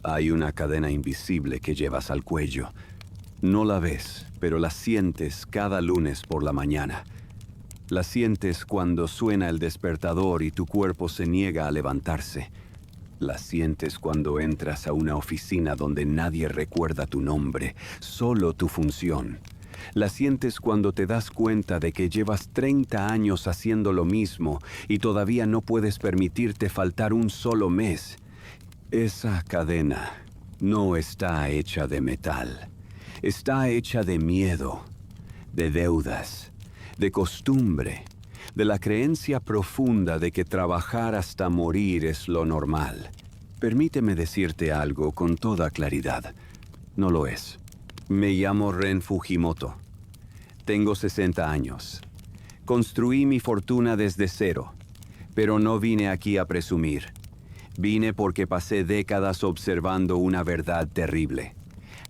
Hay una cadena invisible que llevas al cuello. No la ves, pero la sientes cada lunes por la mañana. La sientes cuando suena el despertador y tu cuerpo se niega a levantarse. La sientes cuando entras a una oficina donde nadie recuerda tu nombre, solo tu función. La sientes cuando te das cuenta de que llevas 30 años haciendo lo mismo y todavía no puedes permitirte faltar un solo mes. Esa cadena no está hecha de metal. Está hecha de miedo, de deudas, de costumbre, de la creencia profunda de que trabajar hasta morir es lo normal. Permíteme decirte algo con toda claridad. No lo es. Me llamo Ren Fujimoto. Tengo 60 años. Construí mi fortuna desde cero, pero no vine aquí a presumir. Vine porque pasé décadas observando una verdad terrible.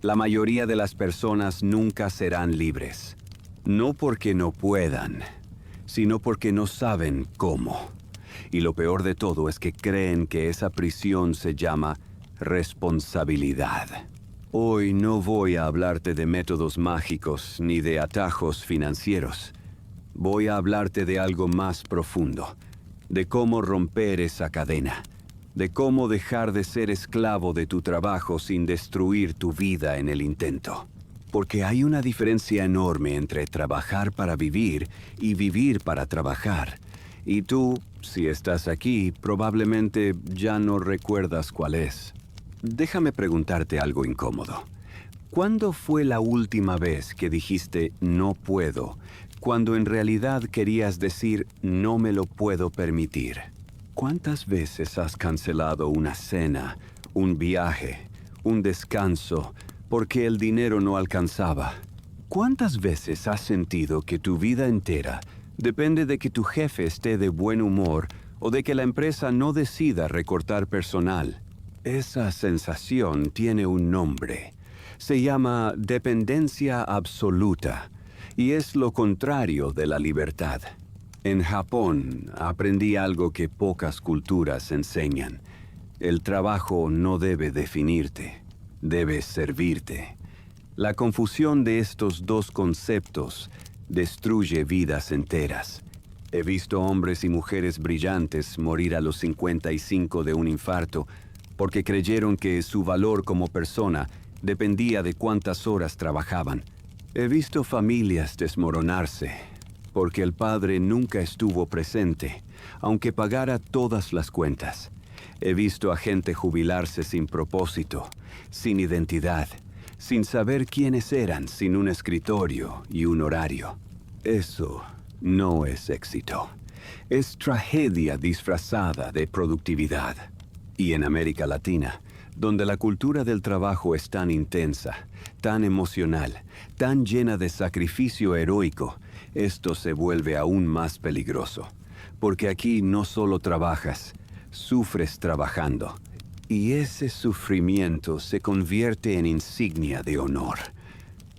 La mayoría de las personas nunca serán libres. No porque no puedan, sino porque no saben cómo. Y lo peor de todo es que creen que esa prisión se llama responsabilidad. Hoy no voy a hablarte de métodos mágicos ni de atajos financieros. Voy a hablarte de algo más profundo, de cómo romper esa cadena, de cómo dejar de ser esclavo de tu trabajo sin destruir tu vida en el intento. Porque hay una diferencia enorme entre trabajar para vivir y vivir para trabajar. Y tú, si estás aquí, probablemente ya no recuerdas cuál es. Déjame preguntarte algo incómodo. ¿Cuándo fue la última vez que dijiste no puedo, cuando en realidad querías decir no me lo puedo permitir? ¿Cuántas veces has cancelado una cena, un viaje, un descanso, porque el dinero no alcanzaba? ¿Cuántas veces has sentido que tu vida entera depende de que tu jefe esté de buen humor o de que la empresa no decida recortar personal? Esa sensación tiene un nombre. Se llama dependencia absoluta y es lo contrario de la libertad. En Japón aprendí algo que pocas culturas enseñan. El trabajo no debe definirte, debe servirte. La confusión de estos dos conceptos destruye vidas enteras. He visto hombres y mujeres brillantes morir a los 55 de un infarto porque creyeron que su valor como persona dependía de cuántas horas trabajaban. He visto familias desmoronarse porque el padre nunca estuvo presente, aunque pagara todas las cuentas. He visto a gente jubilarse sin propósito, sin identidad, sin saber quiénes eran, sin un escritorio y un horario. Eso no es éxito. Es tragedia disfrazada de productividad. Y en América Latina, donde la cultura del trabajo es tan intensa, tan emocional, tan llena de sacrificio heroico, esto se vuelve aún más peligroso. Porque aquí no solo trabajas, sufres trabajando. Y ese sufrimiento se convierte en insignia de honor.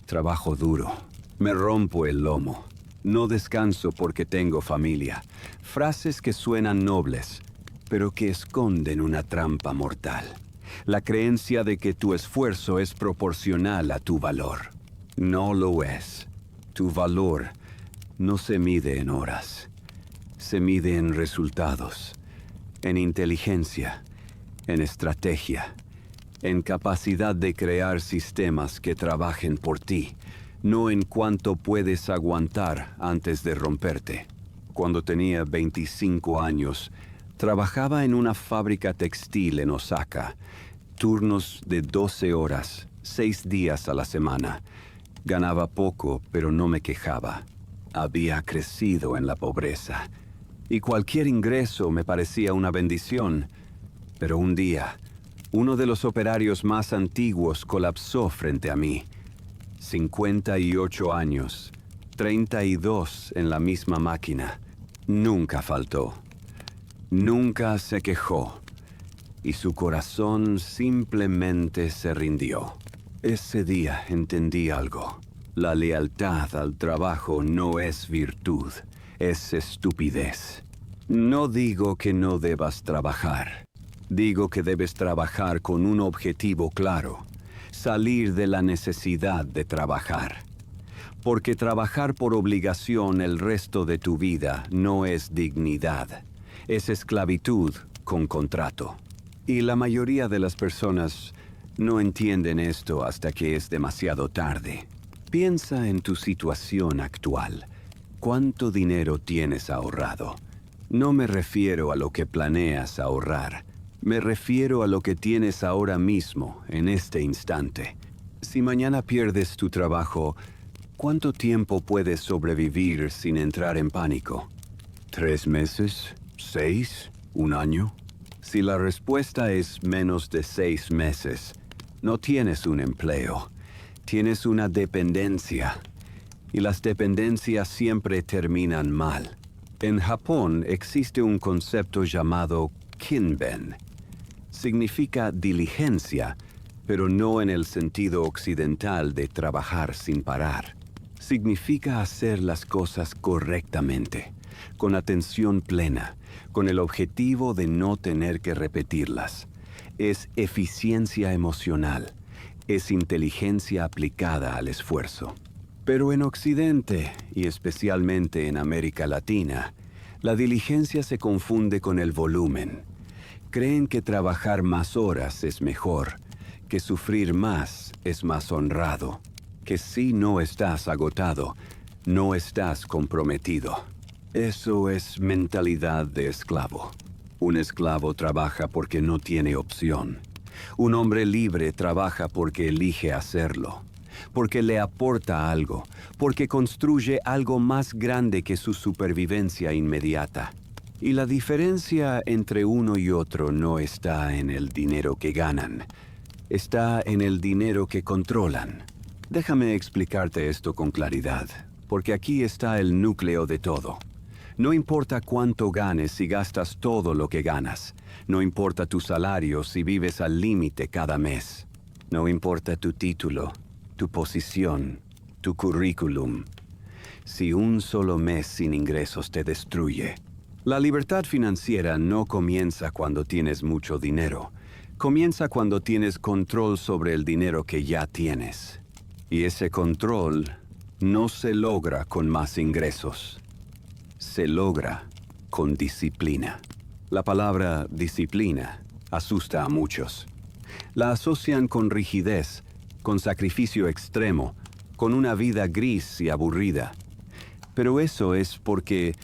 Trabajo duro. Me rompo el lomo. No descanso porque tengo familia. Frases que suenan nobles, pero que esconden una trampa mortal. La creencia de que tu esfuerzo es proporcional a tu valor. No lo es. Tu valor no se mide en horas. Se mide en resultados, en inteligencia, en estrategia, en capacidad de crear sistemas que trabajen por ti, no en cuánto puedes aguantar antes de romperte. Cuando tenía 25 años, trabajaba en una fábrica textil en Osaka, turnos de 12 horas, 6 días a la semana. Ganaba poco, pero no me quejaba. Había crecido en la pobreza, y cualquier ingreso me parecía una bendición. Pero un día, uno de los operarios más antiguos colapsó frente a mí. 58 años, 32 en la misma máquina. Nunca faltó. Nunca se quejó. Y su corazón simplemente se rindió. Ese día entendí algo. La lealtad al trabajo no es virtud, es estupidez. No digo que no debas trabajar. Digo que debes trabajar con un objetivo claro, salir de la necesidad de trabajar. Porque trabajar por obligación el resto de tu vida no es dignidad, es esclavitud con contrato. Y la mayoría de las personas no entienden esto hasta que es demasiado tarde. Piensa en tu situación actual. ¿Cuánto dinero tienes ahorrado? No me refiero a lo que planeas ahorrar. Me refiero a lo que tienes ahora mismo, en este instante. Si mañana pierdes tu trabajo, ¿cuánto tiempo puedes sobrevivir sin entrar en pánico? ¿3 meses? ¿6? ¿Un año? Si la respuesta es menos de 6 meses, no tienes un empleo. Tienes una dependencia. Y las dependencias siempre terminan mal. En Japón existe un concepto llamado kinben. Significa diligencia, pero no en el sentido occidental de trabajar sin parar. Significa hacer las cosas correctamente, con atención plena, con el objetivo de no tener que repetirlas. Es eficiencia emocional, es inteligencia aplicada al esfuerzo. Pero en Occidente, y especialmente en América Latina, la diligencia se confunde con el volumen. Creen que trabajar más horas es mejor, que sufrir más es más honrado, que si no estás agotado, no estás comprometido. Eso es mentalidad de esclavo. Un esclavo trabaja porque no tiene opción. Un hombre libre trabaja porque elige hacerlo, porque le aporta algo, porque construye algo más grande que su supervivencia inmediata. Y la diferencia entre uno y otro no está en el dinero que ganan, está en el dinero que controlan. Déjame explicarte esto con claridad, porque aquí está el núcleo de todo. No importa cuánto ganes si gastas todo lo que ganas. No importa tu salario si vives al límite cada mes. No importa tu título, tu posición, tu currículum. Si un solo mes sin ingresos te destruye. La libertad financiera no comienza cuando tienes mucho dinero. Comienza cuando tienes control sobre el dinero que ya tienes. Y ese control no se logra con más ingresos. Se logra con disciplina. La palabra disciplina asusta a muchos. La asocian con rigidez, con sacrificio extremo, con una vida gris y aburrida. Pero eso es porque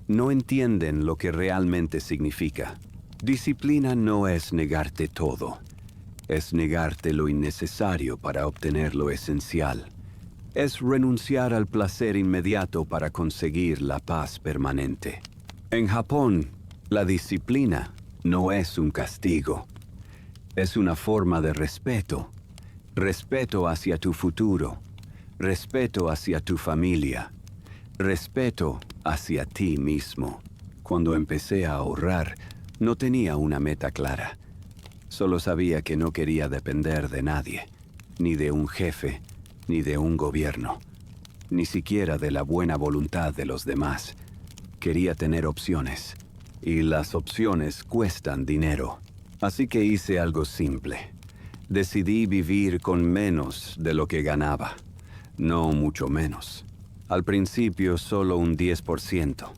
no entienden lo que realmente significa. Disciplina no es negarte todo. Es negarte lo innecesario para obtener lo esencial. Es renunciar al placer inmediato para conseguir la paz permanente. En Japón, la disciplina no es un castigo. Es una forma de respeto. Respeto hacia tu futuro. Respeto hacia tu familia. Respeto hacia ti mismo. Cuando empecé a ahorrar, no tenía una meta clara. Solo sabía que no quería depender de nadie, ni de un jefe, ni de un gobierno, ni siquiera de la buena voluntad de los demás. Quería tener opciones, y las opciones cuestan dinero. Así que hice algo simple. Decidí vivir con menos de lo que ganaba, no mucho menos. Al principio solo un 10%,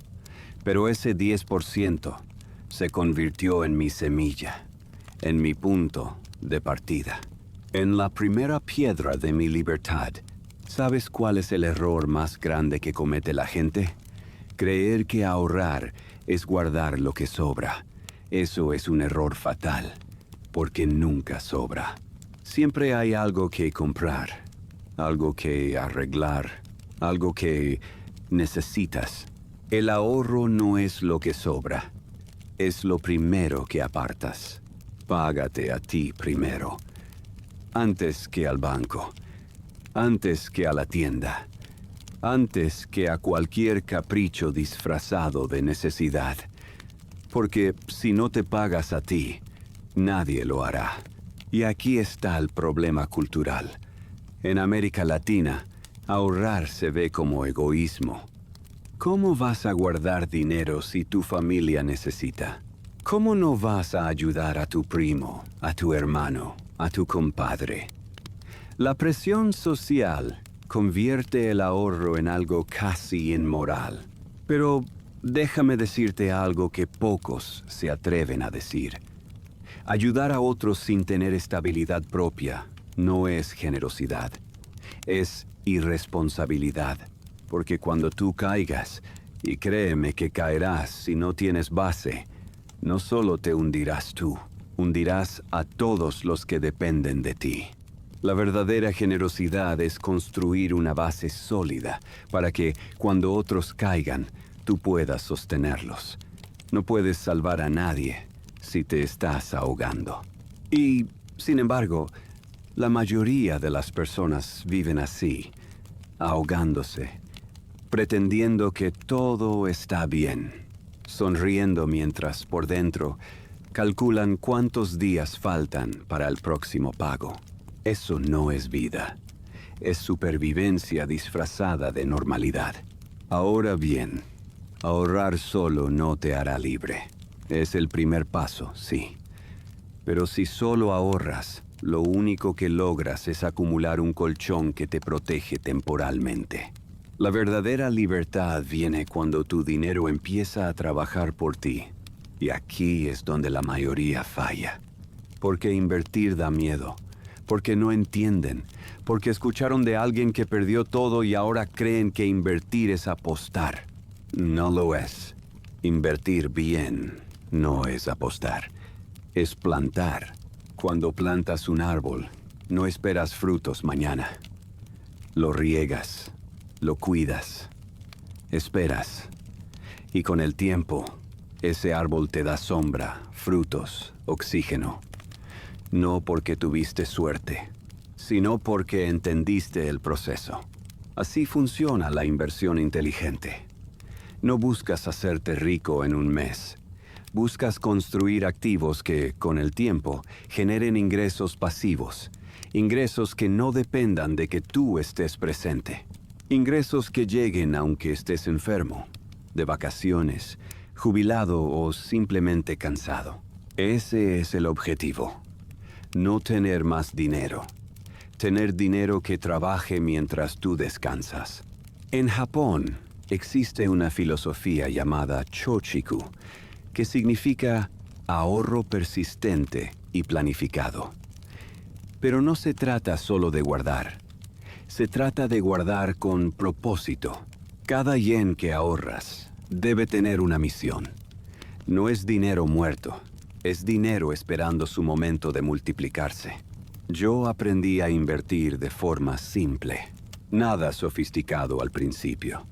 pero ese 10% se convirtió en mi semilla, en mi punto de partida. En la primera piedra de mi libertad. ¿Sabes cuál es el error más grande que comete la gente? Creer que ahorrar es guardar lo que sobra. Eso es un error fatal, porque nunca sobra. Siempre hay algo que comprar, algo que arreglar, algo que necesitas. El ahorro no es lo que sobra, es lo primero que apartas. Págate a ti primero, antes que al banco, antes que a la tienda, antes que a cualquier capricho disfrazado de necesidad. Porque si no te pagas a ti, nadie lo hará. Y aquí está el problema cultural. En América Latina, ahorrar se ve como egoísmo. ¿Cómo vas a guardar dinero si tu familia necesita? ¿Cómo no vas a ayudar a tu primo, a tu hermano, a tu compadre? La presión social convierte el ahorro en algo casi inmoral. Pero déjame decirte algo que pocos se atreven a decir. Ayudar a otros sin tener estabilidad propia no es generosidad, es irresponsabilidad. Porque cuando tú caigas, y créeme que caerás si no tienes base, no solo te hundirás tú, hundirás a todos los que dependen de ti. La verdadera generosidad es construir una base sólida para que, cuando otros caigan, tú puedas sostenerlos. No puedes salvar a nadie si te estás ahogando. Y, sin embargo, la mayoría de las personas viven así, ahogándose, pretendiendo que todo está bien, sonriendo mientras por dentro calculan cuántos días faltan para el próximo pago. Eso no es vida, es supervivencia disfrazada de normalidad. Ahora bien, ahorrar solo no te hará libre. Es el primer paso, sí. Pero si solo ahorras, lo único que logras es acumular un colchón que te protege temporalmente. La verdadera libertad viene cuando tu dinero empieza a trabajar por ti. Y aquí es donde la mayoría falla. Porque invertir da miedo. Porque no entienden. Porque escucharon de alguien que perdió todo y ahora creen que invertir es apostar. No lo es. Invertir bien no es apostar. Es plantar. Cuando plantas un árbol, no esperas frutos mañana. Lo riegas. Lo cuidas, esperas, y con el tiempo, ese árbol te da sombra, frutos, oxígeno. No porque tuviste suerte, sino porque entendiste el proceso. Así funciona la inversión inteligente. No buscas hacerte rico en un mes. Buscas construir activos que, con el tiempo, generen ingresos pasivos. Ingresos que no dependan de que tú estés presente. Ingresos que lleguen aunque estés enfermo, de vacaciones, jubilado o simplemente cansado. Ese es el objetivo. No tener más dinero. Tener dinero que trabaje mientras tú descansas. En Japón existe una filosofía llamada Chochiku, que significa ahorro persistente y planificado. Pero no se trata solo de guardar. Se trata de guardar con propósito. Cada yen que ahorras debe tener una misión. No es dinero muerto, es dinero esperando su momento de multiplicarse. Yo aprendí a invertir de forma simple, nada sofisticado al principio.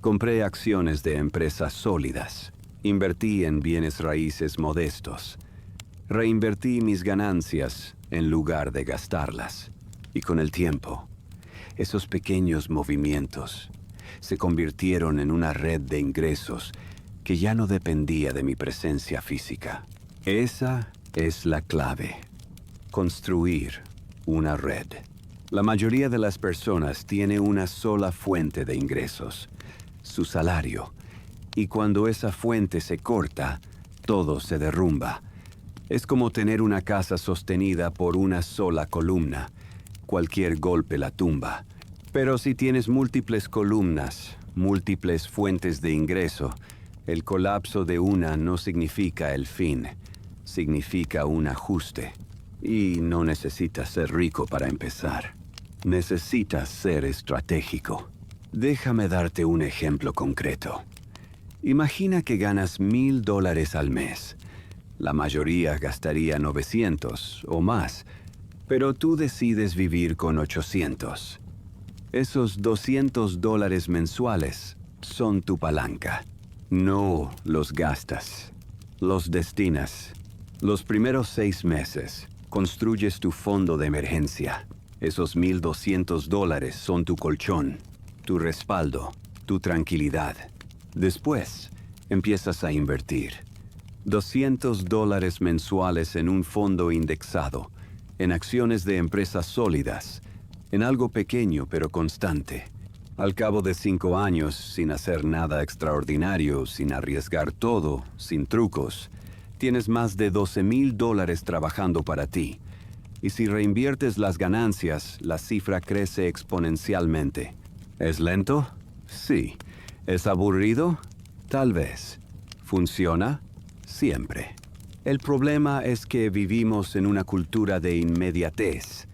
Compré acciones de empresas sólidas, invertí en bienes raíces modestos, reinvertí mis ganancias en lugar de gastarlas. Y con el tiempo, esos pequeños movimientos se convirtieron en una red de ingresos que ya no dependía de mi presencia física. Esa es la clave. Construir una red. La mayoría de las personas tiene una sola fuente de ingresos, su salario. Y cuando esa fuente se corta, todo se derrumba. Es como tener una casa sostenida por una sola columna. Cualquier golpe la tumba. Pero si tienes múltiples columnas, múltiples fuentes de ingreso, el colapso de una no significa el fin, significa un ajuste. Y no necesitas ser rico para empezar. Necesitas ser estratégico. Déjame darte un ejemplo concreto. Imagina que ganas $1,000 al mes. La mayoría gastaría 900 o más. Pero tú decides vivir con 800. Esos $200 mensuales son tu palanca. No los gastas, los destinas. Los primeros 6 meses, construyes tu fondo de emergencia. Esos $1,200 son tu colchón, tu respaldo, tu tranquilidad. Después, empiezas a invertir. $200 mensuales en un fondo indexado, en acciones de empresas sólidas, en algo pequeño pero constante. Al cabo de 5 años, sin hacer nada extraordinario, sin arriesgar todo, sin trucos, Tienes más de $12,000 trabajando para ti. Y si reinviertes las ganancias, la cifra crece exponencialmente. ¿Es lento? Sí. ¿Es aburrido? Tal vez. ¿Funciona? Siempre. El problema es que vivimos en una cultura de inmediatez.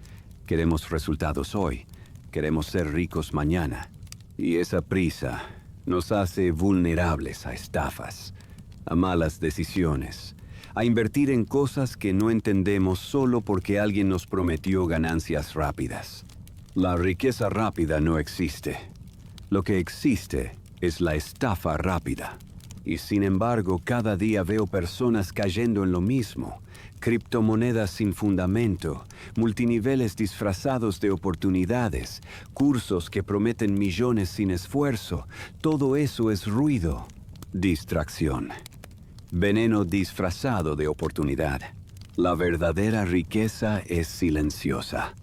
Queremos resultados hoy. Queremos ser ricos mañana. Y esa prisa nos hace vulnerables a estafas, a malas decisiones, a invertir en cosas que no entendemos solo porque alguien nos prometió ganancias rápidas. La riqueza rápida no existe. Lo que existe es la estafa rápida. Y sin embargo, cada día veo personas cayendo en lo mismo. Criptomonedas sin fundamento, multiniveles disfrazados de oportunidades, cursos que prometen millones sin esfuerzo. Todo eso es ruido, distracción, veneno disfrazado de oportunidad. La verdadera riqueza es silenciosa,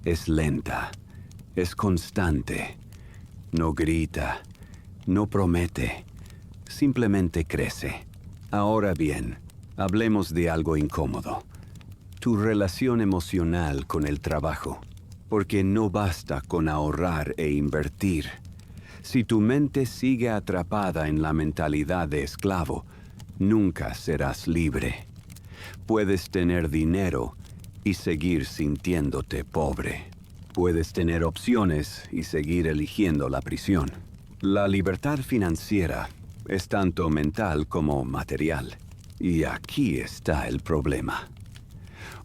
es lenta, es constante. No grita, no promete, simplemente crece. Ahora bien, hablemos de algo incómodo. Tu relación emocional con el trabajo. Porque no basta con ahorrar e invertir. Si tu mente sigue atrapada en la mentalidad de esclavo, nunca serás libre. Puedes tener dinero y seguir sintiéndote pobre. Puedes tener opciones y seguir eligiendo la prisión. La libertad financiera es tanto mental como material. Y aquí está el problema.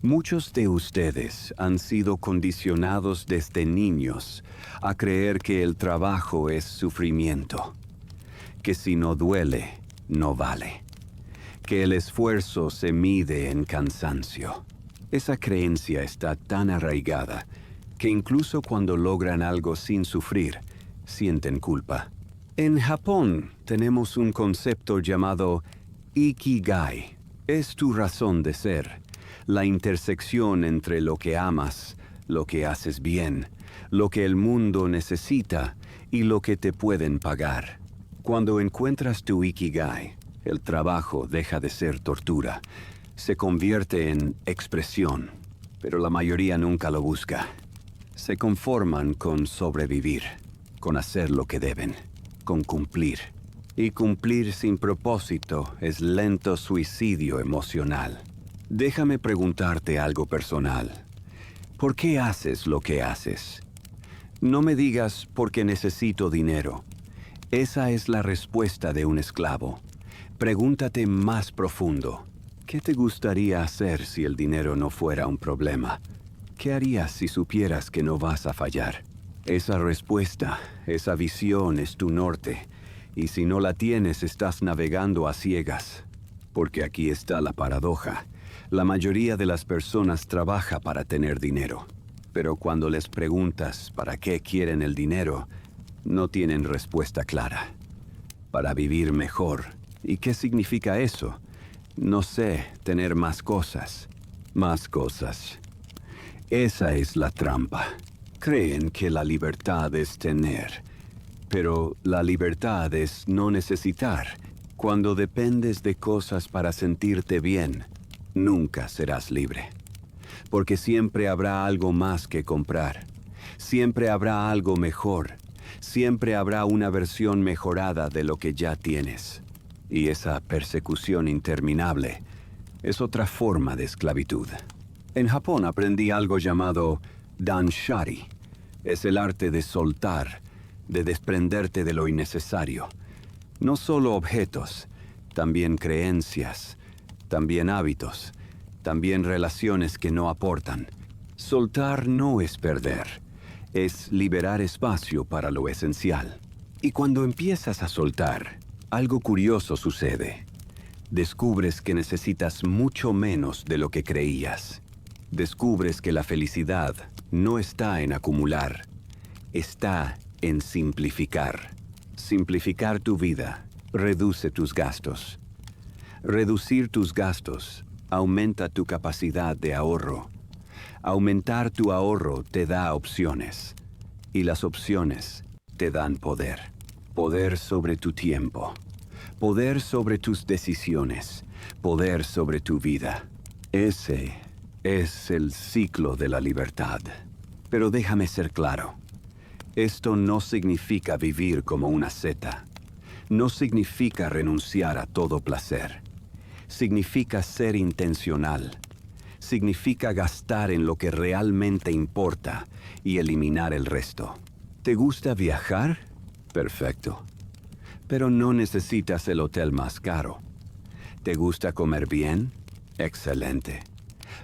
Muchos de ustedes han sido condicionados desde niños a creer que el trabajo es sufrimiento, que si no duele, no vale, que el esfuerzo se mide en cansancio. Esa creencia está tan arraigada que incluso cuando logran algo sin sufrir, sienten culpa. En Japón tenemos un concepto llamado Ikigai. Es tu razón de ser, la intersección entre lo que amas, lo que haces bien, lo que el mundo necesita y lo que te pueden pagar. Cuando encuentras tu Ikigai, el trabajo deja de ser tortura, se convierte en expresión, pero la mayoría nunca lo busca. Se conforman con sobrevivir, con hacer lo que deben, con cumplir. Y cumplir sin propósito es lento suicidio emocional. Déjame preguntarte algo personal. ¿Por qué haces lo que haces? No me digas porque necesito dinero. Esa es la respuesta de un esclavo. Pregúntate más profundo. ¿Qué te gustaría hacer si el dinero no fuera un problema? ¿Qué harías si supieras que no vas a fallar? Esa respuesta, esa visión es tu norte. Y si no la tienes, estás navegando a ciegas. Porque aquí está la paradoja. La mayoría de las personas trabaja para tener dinero. Pero cuando les preguntas para qué quieren el dinero, no tienen respuesta clara. Para vivir mejor. ¿Y qué significa eso? No sé, tener más cosas. Más cosas. Esa es la trampa. Creen que la libertad es tener. Pero la libertad es no necesitar. Cuando dependes de cosas para sentirte bien, nunca serás libre. Porque siempre habrá algo más que comprar. Siempre habrá algo mejor. Siempre habrá una versión mejorada de lo que ya tienes. Y esa persecución interminable es otra forma de esclavitud. En Japón aprendí algo llamado danshari. Es el arte de soltar, de desprenderte de lo innecesario. No solo objetos, también creencias, también hábitos, también relaciones que no aportan. Soltar no es perder, es liberar espacio para lo esencial. Y cuando empiezas a soltar, algo curioso sucede. Descubres que necesitas mucho menos de lo que creías. Descubres que la felicidad no está en acumular, está en simplificar. Simplificar tu vida reduce tus gastos. Reducir tus gastos aumenta tu capacidad de ahorro. Aumentar tu ahorro te da opciones. Y las opciones te dan poder. Poder sobre tu tiempo. Poder sobre tus decisiones. poder sobre tu vida. Ese es el ciclo de la libertad. Pero déjame ser claro. Esto no significa vivir como una seta. No significa renunciar a todo placer. Significa ser intencional. Significa gastar en lo que realmente importa y eliminar el resto. ¿Te gusta viajar? Perfecto. Pero no necesitas el hotel más caro. ¿Te gusta comer bien? Excelente.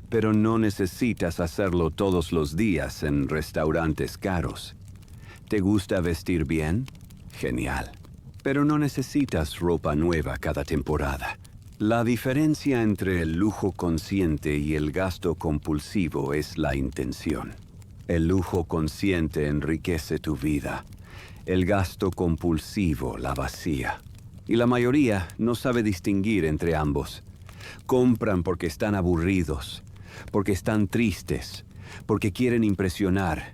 Pero no necesitas hacerlo todos los días en restaurantes caros. ¿Te gusta vestir bien? Genial. Pero no necesitas ropa nueva cada temporada. La diferencia entre el lujo consciente y el gasto compulsivo es la intención. El lujo consciente enriquece tu vida. El gasto compulsivo la vacía. Y la mayoría no sabe distinguir entre ambos. Compran porque están aburridos, porque están tristes, porque quieren impresionar,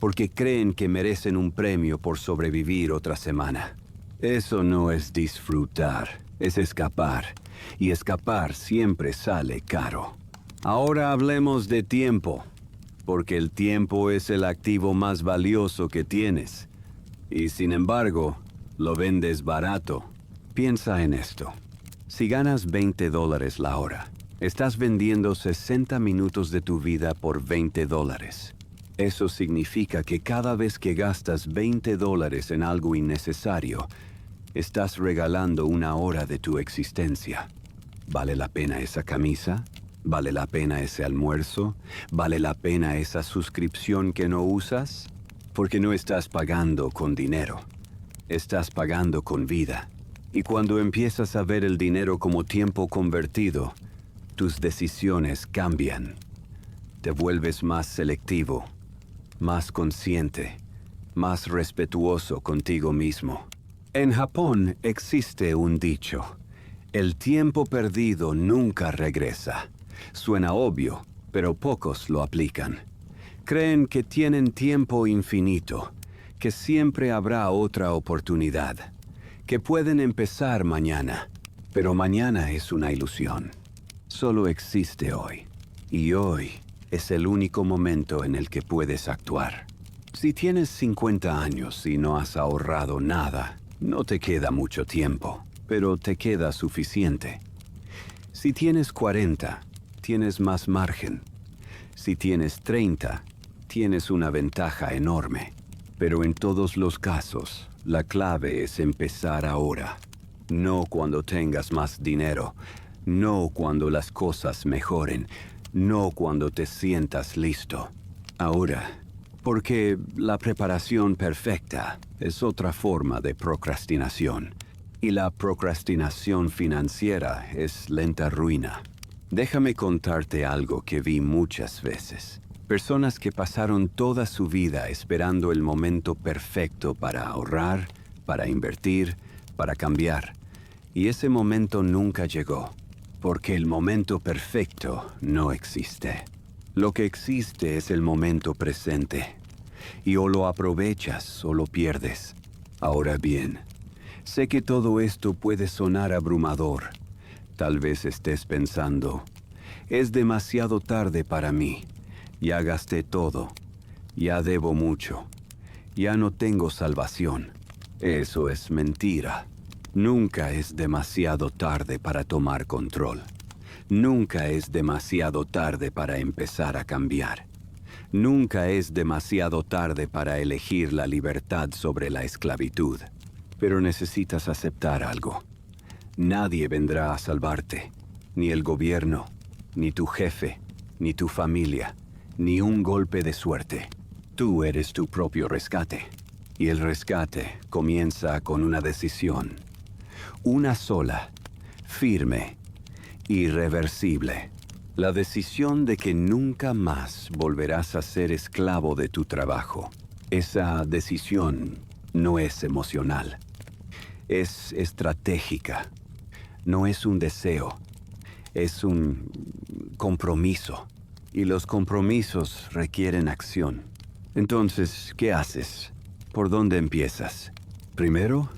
porque creen que merecen un premio por sobrevivir otra semana. Eso no es disfrutar, es escapar. Y escapar siempre sale caro. Ahora hablemos de tiempo, porque el tiempo es el activo más valioso que tienes. Y sin embargo, lo vendes barato. Piensa en esto. Si ganas $20 la hora, estás vendiendo 60 minutos de tu vida por $20. Eso significa que cada vez que gastas $20 en algo innecesario, estás regalando una hora de tu existencia. ¿Vale la pena esa camisa? ¿Vale la pena ese almuerzo? ¿Vale la pena esa suscripción que no usas? Porque no estás pagando con dinero. Estás pagando con vida. Y cuando empiezas a ver el dinero como tiempo convertido, tus decisiones cambian. Te vuelves más selectivo, más consciente, más respetuoso contigo mismo. En Japón existe un dicho: el tiempo perdido nunca regresa. Suena obvio, pero pocos lo aplican. Creen que tienen tiempo infinito, que siempre habrá otra oportunidad, que pueden empezar mañana. Pero mañana es una ilusión. Solo existe hoy. Y hoy es el único momento en el que puedes actuar. Si tienes 50 años y no has ahorrado nada, no te queda mucho tiempo, pero te queda suficiente. Si tienes 40, tienes más margen. Si tienes 30, tienes una ventaja enorme. Pero en todos los casos, la clave es empezar ahora. No cuando tengas más dinero, no cuando las cosas mejoren, no cuando te sientas listo. Ahora. Porque la preparación perfecta es otra forma de procrastinación. Y la procrastinación financiera es lenta ruina. Déjame contarte algo que vi muchas veces. Personas que pasaron toda su vida esperando el momento perfecto para ahorrar, para invertir, para cambiar. Y ese momento nunca llegó. Porque el momento perfecto no existe. Lo que existe es el momento presente. Y o lo aprovechas o lo pierdes. Ahora bien, sé que todo esto puede sonar abrumador. Tal vez estés pensando, es demasiado tarde para mí. Ya gasté todo. Ya debo mucho. Ya no tengo salvación. Eso es mentira. Nunca es demasiado tarde para tomar control. Nunca es demasiado tarde para empezar a cambiar. Nunca es demasiado tarde para elegir la libertad sobre la esclavitud. Pero necesitas aceptar algo. Nadie vendrá a salvarte. Ni el gobierno, ni tu jefe, ni tu familia, ni un golpe de suerte. Tú eres tu propio rescate. Y el rescate comienza con una decisión. Una sola, firme, irreversible. La decisión de que nunca más volverás a ser esclavo de tu trabajo. Esa decisión no es emocional. Es estratégica. No es un deseo. Es un compromiso. Y los compromisos requieren acción. Entonces, ¿qué haces? ¿Por dónde empiezas? Primero,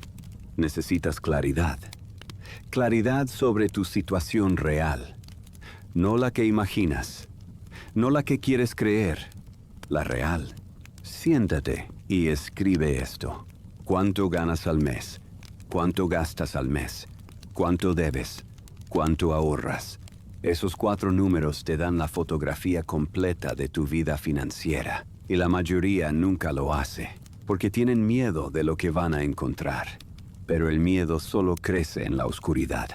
necesitas claridad. Claridad sobre tu situación real. No la que imaginas. No la que quieres creer. La real. Siéntate y escribe esto. ¿Cuánto ganas al mes? ¿Cuánto gastas al mes? ¿Cuánto debes? ¿Cuánto ahorras? Esos 4 números te dan la fotografía completa de tu vida financiera. Y la mayoría nunca lo hace, porque tienen miedo de lo que van a encontrar. Pero el miedo solo crece en la oscuridad.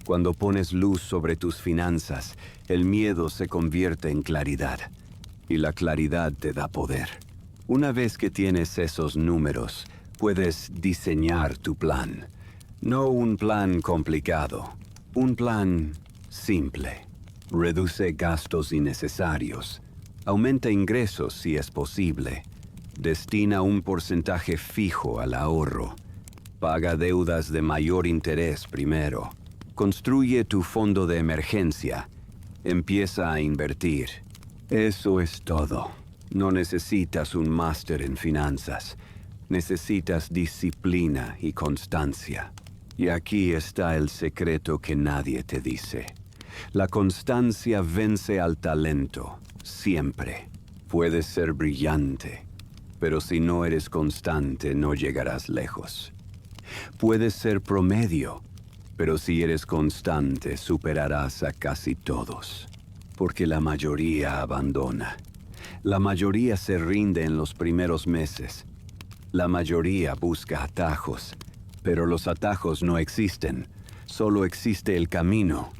Cuando pones luz sobre tus finanzas, el miedo se convierte en claridad. Y la claridad te da poder. Una vez que tienes esos números, puedes diseñar tu plan. No un plan complicado, un plan simple. Reduce gastos innecesarios. Aumenta ingresos si es posible. Destina un porcentaje fijo al ahorro. Paga deudas de mayor interés primero. Construye tu fondo de emergencia. Empieza a invertir. Eso es todo. No necesitas un máster en finanzas. Necesitas disciplina y constancia. Y aquí está el secreto que nadie te dice. La constancia vence al talento, siempre. Puedes ser brillante, pero si no eres constante no llegarás lejos. Puedes ser promedio, pero si eres constante superarás a casi todos. Porque la mayoría abandona. La mayoría se rinde en los primeros meses. La mayoría busca atajos, pero los atajos no existen. Solo existe el camino,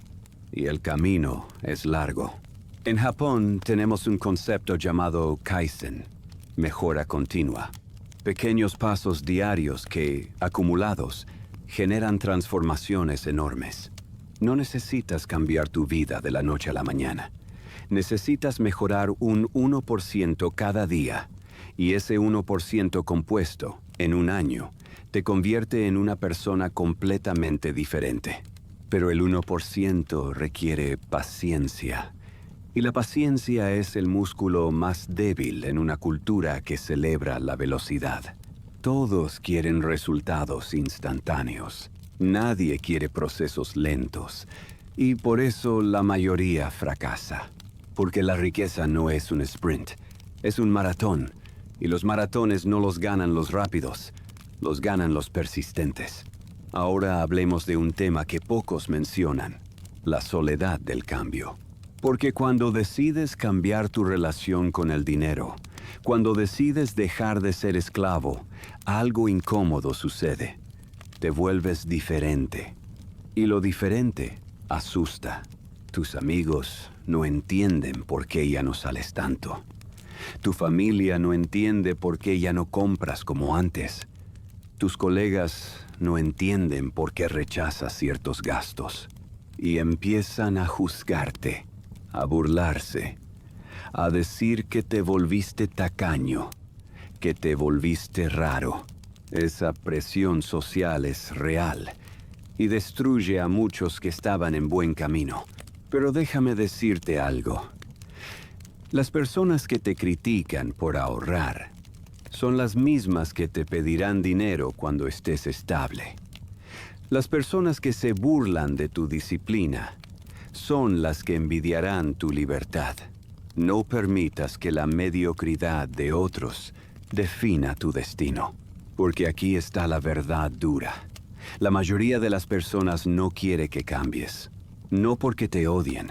y el camino es largo. En Japón tenemos un concepto llamado Kaizen, mejora continua. Pequeños pasos diarios que, acumulados, generan transformaciones enormes. No necesitas cambiar tu vida de la noche a la mañana. Necesitas mejorar un 1% cada día, y ese 1% compuesto, en un año, te convierte en una persona completamente diferente. Pero el 1% requiere paciencia. Y la paciencia es el músculo más débil en una cultura que celebra la velocidad. Todos quieren resultados instantáneos. Nadie quiere procesos lentos. Y por eso la mayoría fracasa. Porque la riqueza no es un sprint, es un maratón. Y los maratones no los ganan los rápidos, los ganan los persistentes. Ahora hablemos de un tema que pocos mencionan, la soledad del cambio. Porque cuando decides cambiar tu relación con el dinero, cuando decides dejar de ser esclavo, algo incómodo sucede. Te vuelves diferente. Y lo diferente asusta. Tus amigos no entienden por qué ya no sales tanto. Tu familia no entiende por qué ya no compras como antes. Tus colegas no entienden por qué rechazas ciertos gastos. Y empiezan a juzgarte, a burlarse, a decir que te volviste tacaño, que te volviste raro. Esa presión social es real y destruye a muchos que estaban en buen camino. Pero déjame decirte algo. Las personas que te critican por ahorrar son las mismas que te pedirán dinero cuando estés estable. Las personas que se burlan de tu disciplina son las que envidiarán tu libertad. No permitas que la mediocridad de otros defina tu destino, porque aquí está la verdad dura. La mayoría de las personas no quiere que cambies, no porque te odien,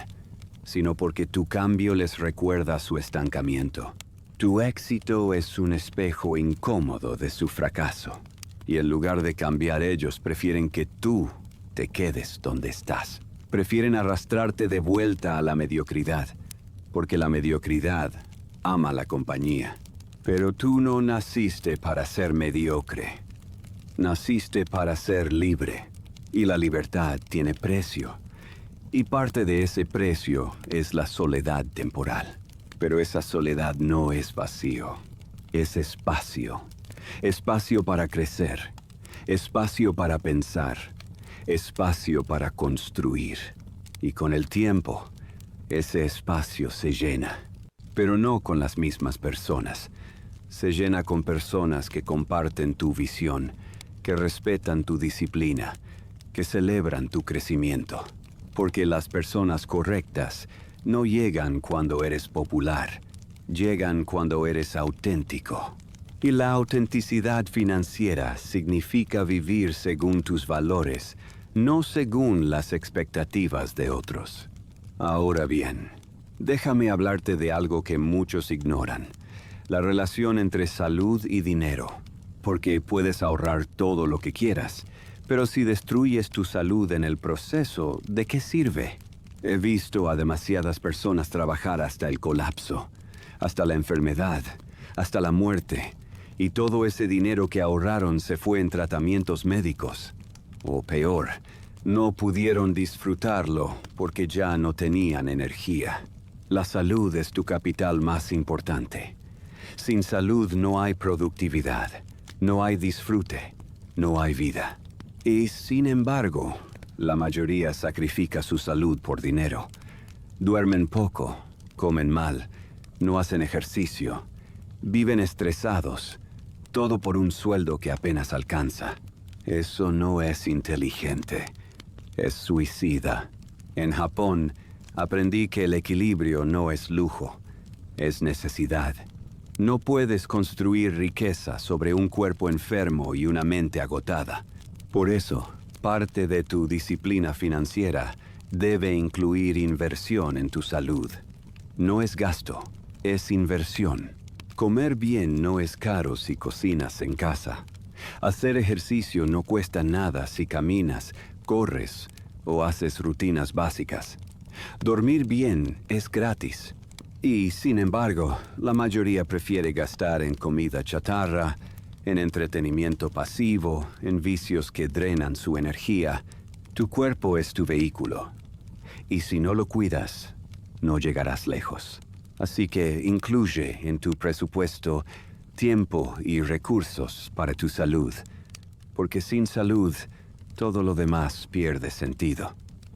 sino porque tu cambio les recuerda su estancamiento. Tu éxito es un espejo incómodo de su fracaso, y en lugar de cambiar ellos prefieren que tú te quedes donde estás. Prefieren arrastrarte de vuelta a la mediocridad, porque la mediocridad ama la compañía. Pero tú no naciste para ser mediocre. Naciste para ser libre, y la libertad tiene precio. Y parte de ese precio es la soledad temporal. Pero esa soledad no es vacío, es espacio. Espacio para crecer, espacio para pensar, espacio para construir. Y con el tiempo, ese espacio se llena. Pero no con las mismas personas. Se llena con personas que comparten tu visión, que respetan tu disciplina, que celebran tu crecimiento, porque las personas correctas no llegan cuando eres popular, llegan cuando eres auténtico. Y la autenticidad financiera significa vivir según tus valores, no según las expectativas de otros. Ahora bien, déjame hablarte de algo que muchos ignoran: la relación entre salud y dinero. Porque puedes ahorrar todo lo que quieras, pero si destruyes tu salud en el proceso, ¿de qué sirve? He visto a demasiadas personas trabajar hasta el colapso, hasta la enfermedad, hasta la muerte, y todo ese dinero que ahorraron se fue en tratamientos médicos. O peor, no pudieron disfrutarlo porque ya no tenían energía. La salud es tu capital más importante. Sin salud no hay productividad, no hay disfrute, no hay vida. Y sin embargo, la mayoría sacrifica su salud por dinero. Duermen poco, comen mal, no hacen ejercicio, viven estresados, todo por un sueldo que apenas alcanza. Eso no es inteligente, es suicida. En Japón, aprendí que el equilibrio no es lujo, es necesidad. No puedes construir riqueza sobre un cuerpo enfermo y una mente agotada. Por eso, parte de tu disciplina financiera debe incluir inversión en tu salud. No es gasto, es inversión. Comer bien no es caro si cocinas en casa. Hacer ejercicio no cuesta nada si caminas, corres o haces rutinas básicas. Dormir bien es gratis. Y, sin embargo, la mayoría prefiere gastar en comida chatarra, en entretenimiento pasivo, en vicios que drenan su energía. Tu cuerpo es tu vehículo. Y si no lo cuidas, no llegarás lejos. Así que incluye en tu presupuesto tiempo y recursos para tu salud, porque sin salud, todo lo demás pierde sentido.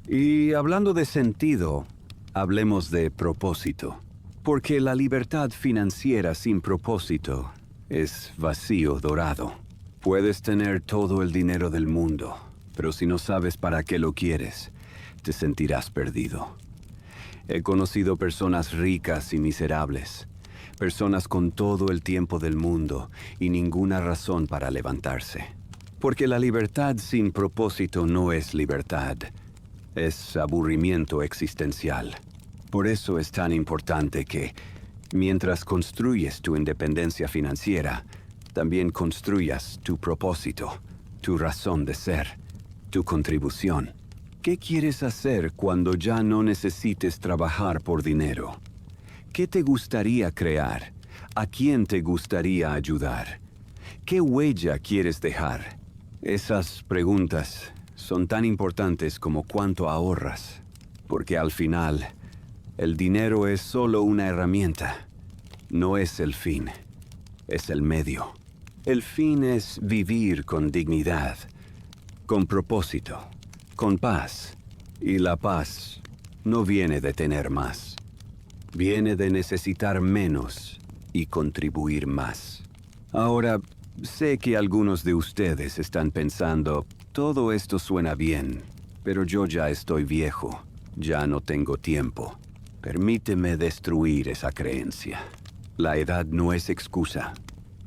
Y hablando de sentido, hablemos de propósito, porque la libertad financiera sin propósito es vacío dorado. Puedes tener todo el dinero del mundo, pero si no sabes para qué lo quieres, te sentirás perdido. He conocido personas ricas y miserables, personas con todo el tiempo del mundo y ninguna razón para levantarse. Porque la libertad sin propósito no es libertad, es aburrimiento existencial. Por eso es tan importante que, mientras construyes tu independencia financiera, también construyas tu propósito, tu razón de ser, tu contribución. ¿Qué quieres hacer cuando ya no necesites trabajar por dinero? ¿Qué te gustaría crear? ¿A quién te gustaría ayudar? ¿Qué huella quieres dejar? Esas preguntas son tan importantes como cuánto ahorras, porque al final, el dinero es solo una herramienta. No es el fin, es el medio. El fin es vivir con dignidad, con propósito, con paz. Y la paz no viene de tener más. Viene de necesitar menos y contribuir más. Ahora, sé que algunos de ustedes están pensando, todo esto suena bien, pero yo ya estoy viejo, ya no tengo tiempo. Permíteme destruir esa creencia. La edad no es excusa,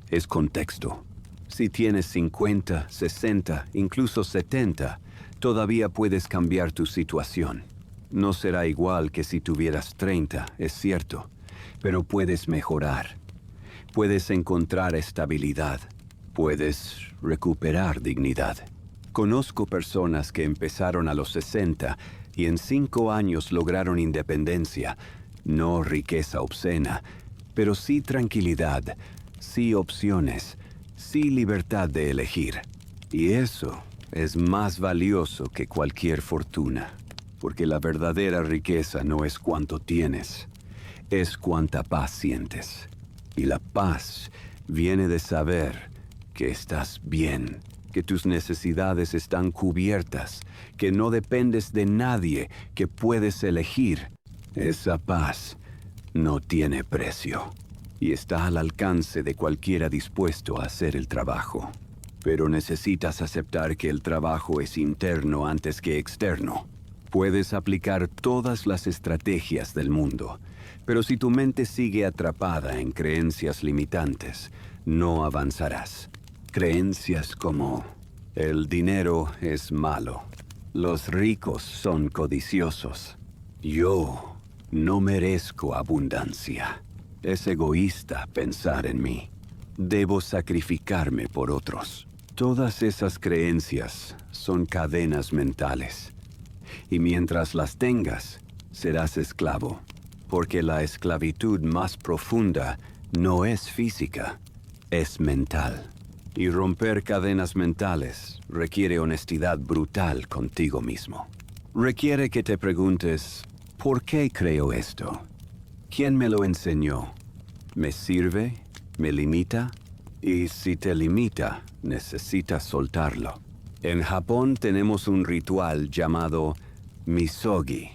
es contexto. Si tienes 50, 60, incluso 70, todavía puedes cambiar tu situación. No será igual que si tuvieras 30, es cierto, pero puedes mejorar. Puedes encontrar estabilidad. Puedes recuperar dignidad. Conozco personas que empezaron a los 60 y en 5 años lograron independencia, no riqueza obscena, pero sí tranquilidad, sí opciones, sí libertad de elegir. Y eso es más valioso que cualquier fortuna, porque la verdadera riqueza no es cuánto tienes, es cuánta paz sientes. Y la paz viene de saber que estás bien, que tus necesidades están cubiertas, que no dependes de nadie, que puedes elegir. Esa paz no tiene precio y está al alcance de cualquiera dispuesto a hacer el trabajo. pero necesitas aceptar que el trabajo es interno antes que externo. Puedes aplicar todas las estrategias del mundo, pero si tu mente sigue atrapada en creencias limitantes, no avanzarás. Creencias como: el dinero es malo, los ricos son codiciosos, yo no merezco abundancia, es egoísta pensar en mí, debo sacrificarme por otros. Todas esas creencias son cadenas mentales. Y mientras las tengas, serás esclavo, porque la esclavitud más profunda no es física, es mental. Y romper cadenas mentales requiere honestidad brutal contigo mismo. Requiere que te preguntes: ¿por qué creo esto? ¿Quién me lo enseñó? ¿Me sirve? ¿Me limita? Y si te limita, necesitas soltarlo. En Japón tenemos un ritual llamado misogi.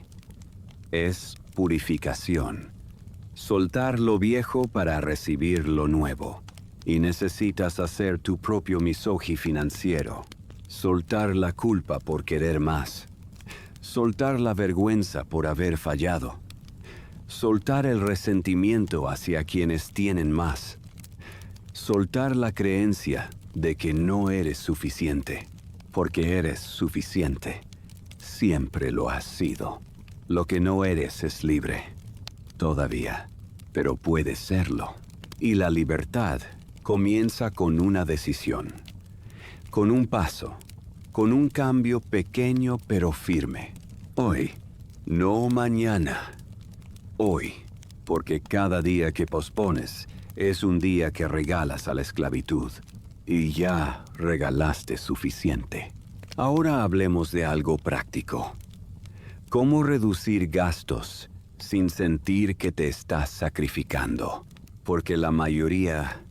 Es purificación. Soltar lo viejo para recibir lo nuevo. Y necesitas hacer tu propio misogi financiero. Soltar la culpa por querer más. Soltar la vergüenza por haber fallado. Soltar el resentimiento hacia quienes tienen más. Soltar la creencia de que no eres suficiente, porque eres suficiente. Siempre lo has sido. Lo que no eres es libre. Todavía. Pero puedes serlo. Y la libertad comienza con una decisión. Con un paso. Con un cambio pequeño pero firme. Hoy. No mañana. Hoy. Porque cada día que pospones es un día que regalas a la esclavitud. Y ya regalaste suficiente. Ahora hablemos de algo práctico. ¿Cómo reducir gastos sin sentir que te estás sacrificando? Porque la mayoría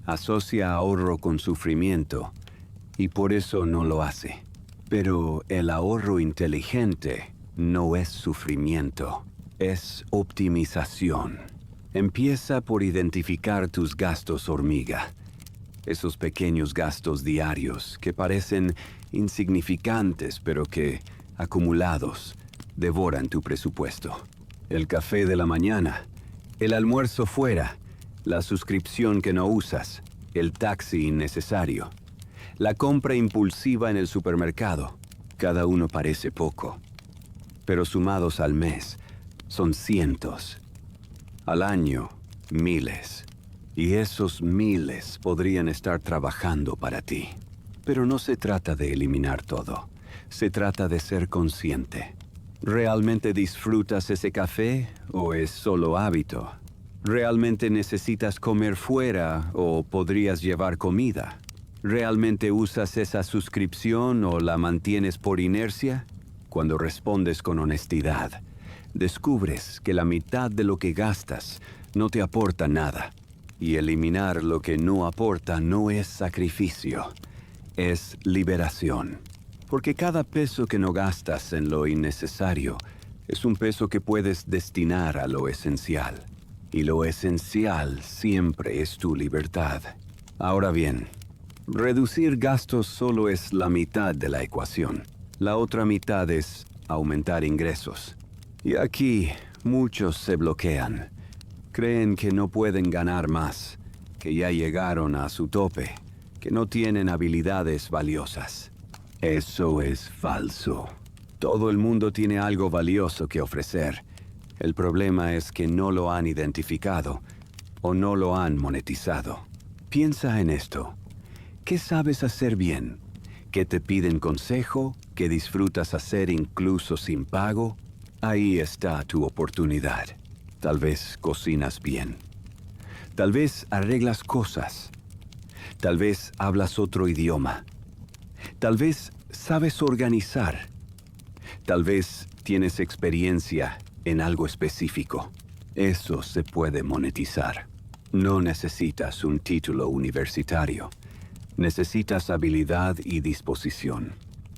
asocia ahorro con sufrimiento y por eso no lo hace. Pero el ahorro inteligente no es sufrimiento, es optimización. Empieza por identificar tus gastos hormiga. Esos pequeños gastos diarios que parecen insignificantes pero que, acumulados, devoran tu presupuesto. El café de la mañana, el almuerzo fuera, la suscripción que no usas, el taxi innecesario, la compra impulsiva en el supermercado. Cada uno parece poco, pero sumados al mes son cientos. Al año, miles. Y esos miles podrían estar trabajando para ti. Pero no se trata de eliminar todo. Se trata de ser consciente. ¿Realmente disfrutas ese café o es solo hábito? ¿Realmente necesitas comer fuera o podrías llevar comida? ¿Realmente usas esa suscripción o la mantienes por inercia? Cuando respondes con honestidad, descubres que la mitad de lo que gastas no te aporta nada. Y eliminar lo que no aporta no es sacrificio, es liberación. Porque cada peso que no gastas en lo innecesario es un peso que puedes destinar a lo esencial. Y lo esencial siempre es tu libertad. Ahora bien, reducir gastos solo es la mitad de la ecuación. La otra mitad es aumentar ingresos. Y aquí muchos se bloquean. Creen que no pueden ganar más, que ya llegaron a su tope, que no tienen habilidades valiosas. Eso es falso. Todo el mundo tiene algo valioso que ofrecer. El problema es que no lo han identificado o no lo han monetizado. Piensa en esto. ¿Qué sabes hacer bien? ¿Qué te piden consejo? ¿Qué disfrutas hacer incluso sin pago? Ahí está tu oportunidad. Tal vez cocinas bien. Tal vez arreglas cosas. Tal vez hablas otro idioma. Tal vez sabes organizar. Tal vez tienes experiencia en algo específico. Eso se puede monetizar. No necesitas un título universitario. Necesitas habilidad y disposición.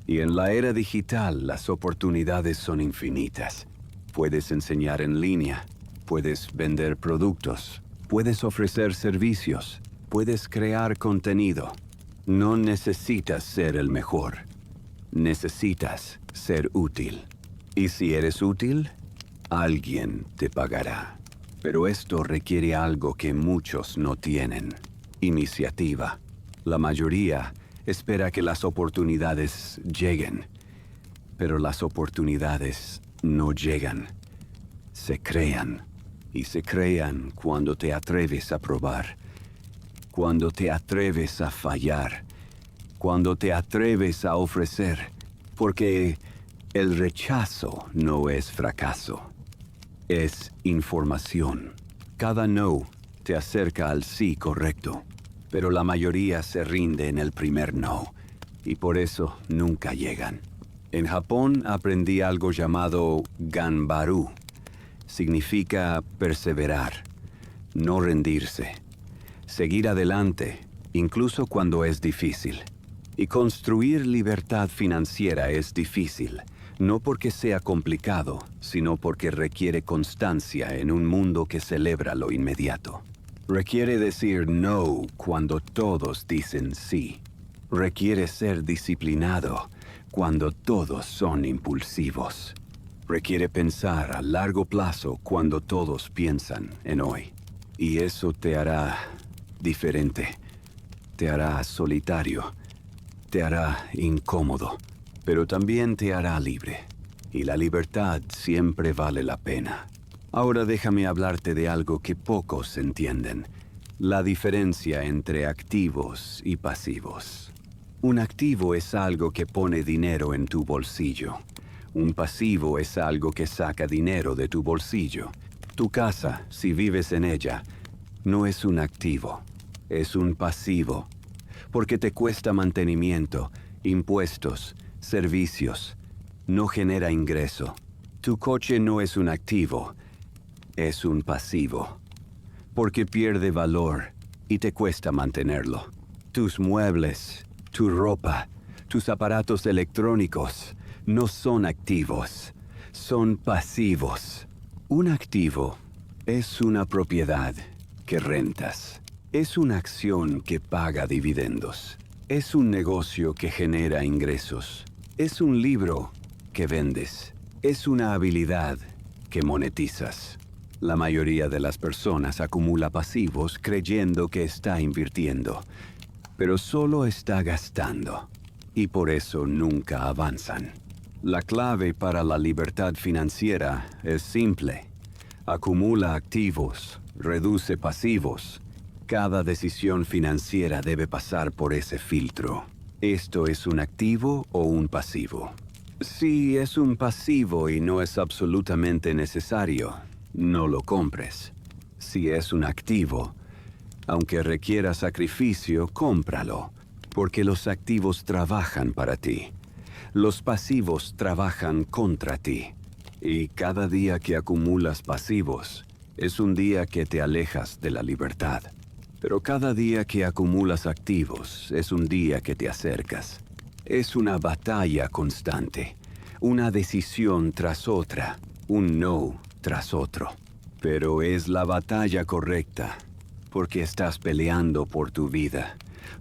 Y en la era digital, las oportunidades son infinitas. Puedes enseñar en línea. Puedes vender productos. Puedes ofrecer servicios. Puedes crear contenido. No necesitas ser el mejor. Necesitas ser útil. Y si eres útil, alguien te pagará. Pero esto requiere algo que muchos no tienen: iniciativa. La mayoría espera que las oportunidades lleguen, pero las oportunidades no llegan. Se crean, y se crean cuando te atreves a probar, cuando te atreves a fallar, cuando te atreves a ofrecer, porque el rechazo no es fracaso, es información. Cada no te acerca al sí correcto, pero la mayoría se rinde en el primer no, y por eso nunca llegan. En Japón aprendí algo llamado ganbaru. Significa perseverar, no rendirse, seguir adelante, incluso cuando es difícil. Y construir libertad financiera es difícil, no porque sea complicado, sino porque requiere constancia en un mundo que celebra lo inmediato. Requiere decir no cuando todos dicen sí. Requiere ser disciplinado cuando todos son impulsivos. Requiere pensar a largo plazo cuando todos piensan en hoy. Y eso te hará diferente, te hará solitario, te hará incómodo, pero también te hará libre. Y la libertad siempre vale la pena. Ahora déjame hablarte de algo que pocos entienden: la diferencia entre activos y pasivos. Un activo es algo que pone dinero en tu bolsillo. Un pasivo es algo que saca dinero de tu bolsillo. Tu casa, si vives en ella, no es un activo, es un pasivo, porque te cuesta mantenimiento, impuestos, servicios, no genera ingreso. Tu coche no es un activo, es un pasivo, porque pierde valor y te cuesta mantenerlo. Tus muebles, tu ropa, tus aparatos electrónicos no son activos, son pasivos. Un activo es una propiedad que rentas. Es una acción que paga dividendos. Es un negocio que genera ingresos. Es un libro que vendes. Es una habilidad que monetizas. La mayoría de las personas acumula pasivos creyendo que está invirtiendo, pero solo está gastando, y por eso nunca avanzan. La clave para la libertad financiera es simple: acumula activos, reduce pasivos. Cada decisión financiera debe pasar por ese filtro. ¿Esto es un activo o un pasivo? Si es un pasivo y no es absolutamente necesario, no lo compres. Si es un activo, aunque requiera sacrificio, cómpralo, porque los activos trabajan para ti. Los pasivos trabajan contra ti. Y cada día que acumulas pasivos es un día que te alejas de la libertad. Pero cada día que acumulas activos es un día que te acercas. Es una batalla constante, una decisión tras otra, un no tras otro. Pero es la batalla correcta, porque estás peleando por tu vida,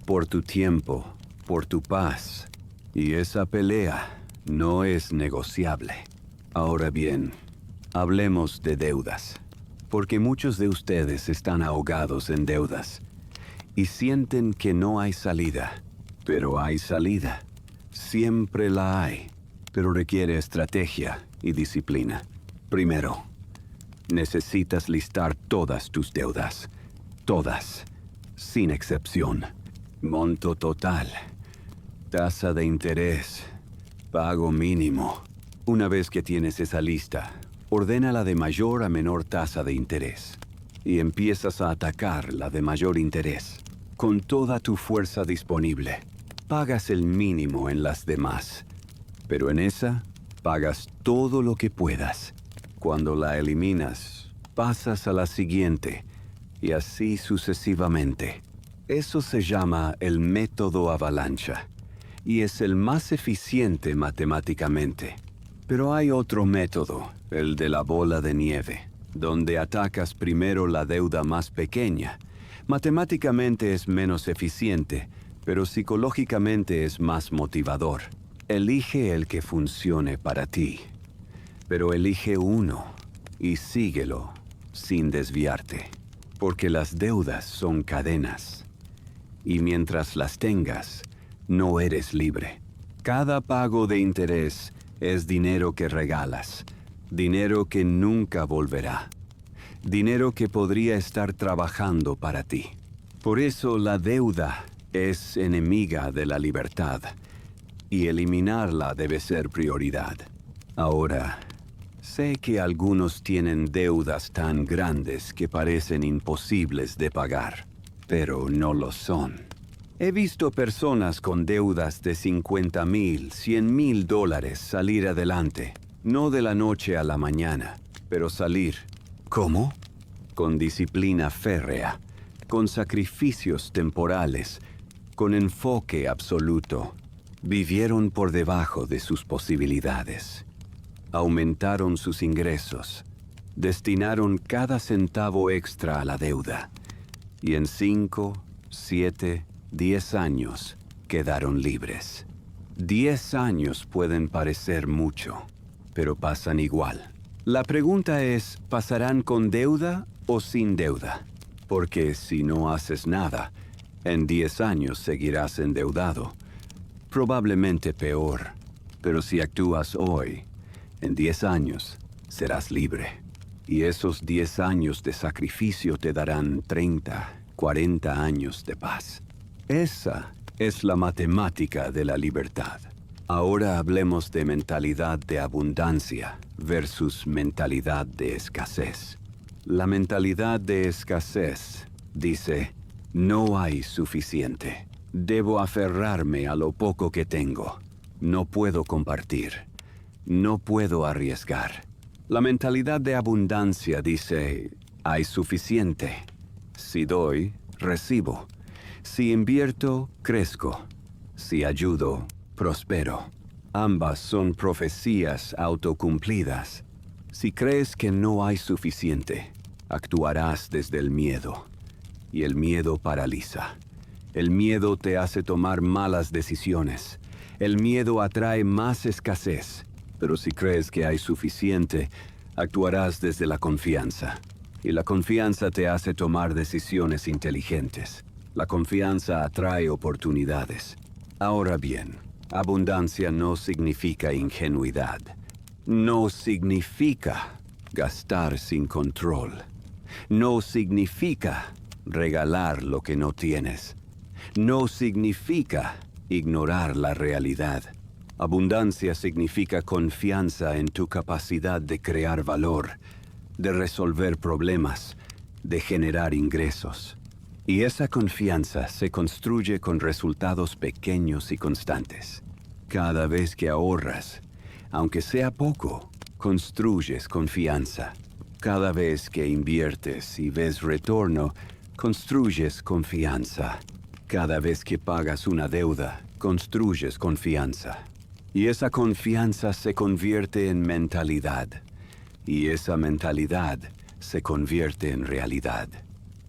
por tu tiempo, por tu paz. Y esa pelea no es negociable. Ahora bien, hablemos de deudas, porque muchos de ustedes están ahogados en deudas y sienten que no hay salida. Pero hay salida. Siempre la hay, pero requiere estrategia y disciplina. Primero, necesitas listar todas tus deudas. Todas, sin excepción. Monto total, tasa de interés, pago mínimo. Una vez que tienes esa lista, ordénala de mayor a menor tasa de interés y empiezas a atacar la de mayor interés. Con toda tu fuerza disponible, pagas el mínimo en las demás, pero en esa pagas todo lo que puedas. Cuando la eliminas, pasas a la siguiente y así sucesivamente. Eso se llama el método avalancha y es el más eficiente matemáticamente. Pero hay otro método, el de la bola de nieve, donde atacas primero la deuda más pequeña. Matemáticamente es menos eficiente, pero psicológicamente es más motivador. Elige el que funcione para ti, pero elige uno y síguelo sin desviarte, porque las deudas son cadenas, y mientras las tengas, no eres libre. Cada pago de interés es dinero que regalas, dinero que nunca volverá, dinero que podría estar trabajando para ti. Por eso la deuda es enemiga de la libertad, y eliminarla debe ser prioridad. Ahora, sé que algunos tienen deudas tan grandes que parecen imposibles de pagar, pero no lo son. He visto personas con deudas de $50,000, $100,000 salir adelante, no de la noche a la mañana, pero salir. ¿Cómo? Con disciplina férrea, con sacrificios temporales, con enfoque absoluto. Vivieron por debajo de sus posibilidades. Aumentaron sus ingresos, destinaron cada centavo extra a la deuda, y en 5, 7, 10 años quedaron libres. 10 años pueden parecer mucho, pero pasan igual. La pregunta es, ¿pasarán con deuda o sin deuda? Porque si no haces nada, en 10 años seguirás endeudado. Probablemente peor, pero si actúas hoy, en 10 años serás libre. Y esos 10 años de sacrificio te darán 30, 40 años de paz. Esa es la matemática de la libertad. Ahora hablemos de mentalidad de abundancia versus mentalidad de escasez. La mentalidad de escasez dice, no hay suficiente. Debo aferrarme a lo poco que tengo. No puedo compartir. No puedo arriesgar. La mentalidad de abundancia dice, hay suficiente. Si doy, recibo. Si invierto, crezco. Si ayudo, prospero. Ambas son profecías autocumplidas. Si crees que no hay suficiente, actuarás desde el miedo. Y el miedo paraliza. El miedo te hace tomar malas decisiones. El miedo atrae más escasez. Pero si crees que hay suficiente, actuarás desde la confianza. Y la confianza te hace tomar decisiones inteligentes. La confianza atrae oportunidades. Ahora bien, abundancia no significa ingenuidad. No significa gastar sin control. No significa regalar lo que no tienes. No significa ignorar la realidad. Abundancia significa confianza en tu capacidad de crear valor, de resolver problemas, de generar ingresos. Y esa confianza se construye con resultados pequeños y constantes. Cada vez que ahorras, aunque sea poco, construyes confianza. Cada vez que inviertes y ves retorno, construyes confianza. Cada vez que pagas una deuda, construyes confianza. Y esa confianza se convierte en mentalidad. Y esa mentalidad se convierte en realidad.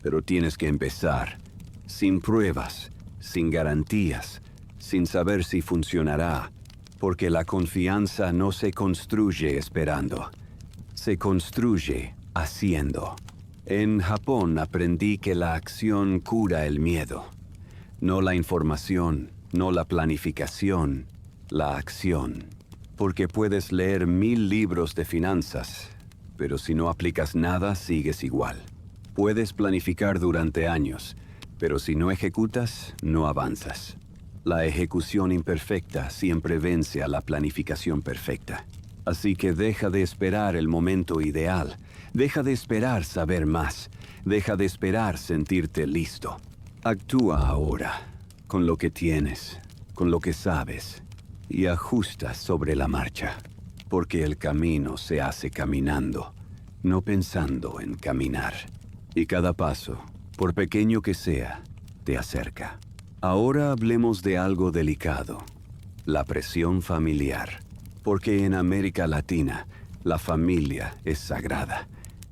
Pero tienes que empezar, sin pruebas, sin garantías, sin saber si funcionará, porque la confianza no se construye esperando, se construye haciendo. En Japón aprendí que la acción cura el miedo, no la información, no la planificación, la acción. Porque puedes leer 1000 libros de finanzas, pero si no aplicas nada, sigues igual. Puedes planificar durante años, pero si no ejecutas, no avanzas. La ejecución imperfecta siempre vence a la planificación perfecta. Así que deja de esperar el momento ideal. Deja de esperar saber más. Deja de esperar sentirte listo. Actúa ahora, con lo que tienes, con lo que sabes, y ajusta sobre la marcha. Porque el camino se hace caminando, no pensando en caminar. Y cada paso, por pequeño que sea, te acerca. Ahora hablemos de algo delicado, la presión familiar. Porque en América Latina, la familia es sagrada.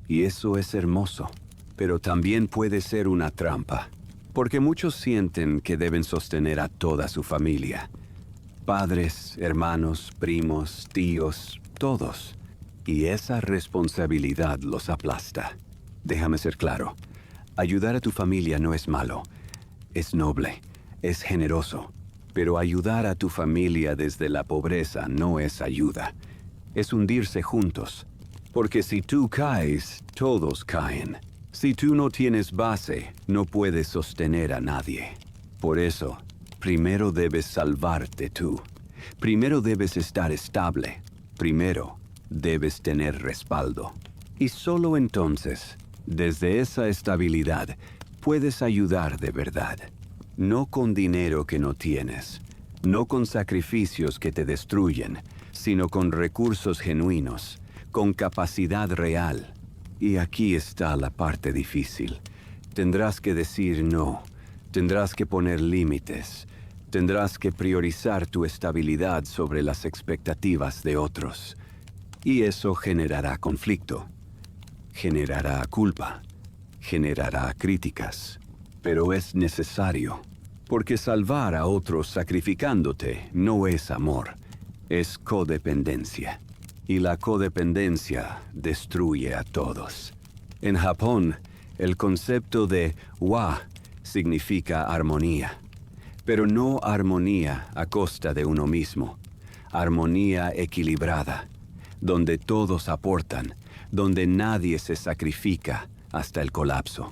Y eso es hermoso, pero también puede ser una trampa. Porque muchos sienten que deben sostener a toda su familia. Padres, hermanos, primos, tíos, todos. Y esa responsabilidad los aplasta. Déjame ser claro. Ayudar a tu familia no es malo. Es noble. Es generoso. Pero ayudar a tu familia desde la pobreza no es ayuda. Es hundirse juntos. Porque si tú caes, todos caen. Si tú no tienes base, no puedes sostener a nadie. Por eso, primero debes salvarte tú. Primero debes estar estable. Primero, debes tener respaldo. Y solo entonces, desde esa estabilidad, puedes ayudar de verdad. No con dinero que no tienes, no con sacrificios que te destruyen, sino con recursos genuinos, con capacidad real. Y aquí está la parte difícil. Tendrás que decir no, tendrás que poner límites, tendrás que priorizar tu estabilidad sobre las expectativas de otros. Y eso generará conflicto, generará culpa, generará críticas. Pero es necesario, porque salvar a otros sacrificándote no es amor, es codependencia. Y la codependencia destruye a todos. En Japón, el concepto de wa significa armonía, pero no armonía a costa de uno mismo, armonía equilibrada, donde todos aportan, donde nadie se sacrifica hasta el colapso.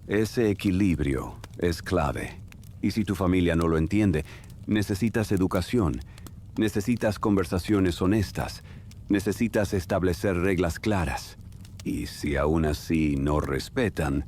Ese equilibrio es clave, y si tu familia no lo entiende, necesitas educación, necesitas conversaciones honestas, necesitas establecer reglas claras. Y si aún así no respetan,